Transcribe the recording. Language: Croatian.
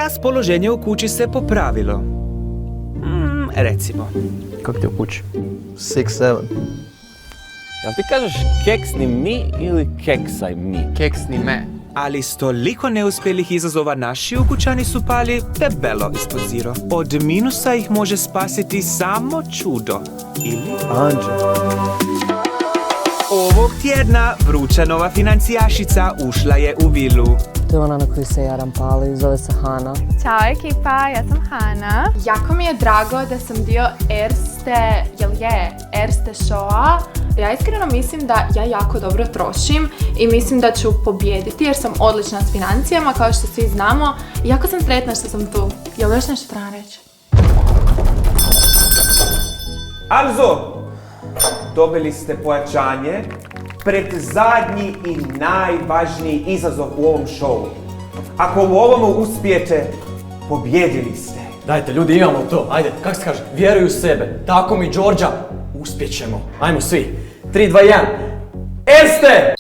raspoloženje u kući se popravilo. Recimo. Kako ti u kući? 6-7. Jel ti kažeš keksni mi ili keksaj mi? Keksni me. Ali s toliko neuspjelih izazova naši ukućani su pali debelo ispod zero. Od minusa ih može spasiti samo čudo. Ili Anđe. ovog tjedna vruća nova financijašica ušla je u vilu. To je ona na koju se Jaran pali, zove se Hana. Ćao ekipa, ja sam Hana. Jako mi je drago da sam dio Erste showa. Ja iskreno mislim da ja jako dobro trošim i mislim da ću pobijediti jer sam odlična s financijama kao što svi znamo. I jako sam sretna što sam tu. Jel još nešto trebam reći? Also, dobili ste pojačanje pred zadnji i najvažniji izazov u ovom šovu. Ako u ovomu uspijete, pobjedili ste. Dajte, ljudi, imamo to. Ajde, kak se kaže, vjeruj u sebe. Tako mi, Đorđa, uspjećemo. Ajmo svi. 3, 2, 1. Erste!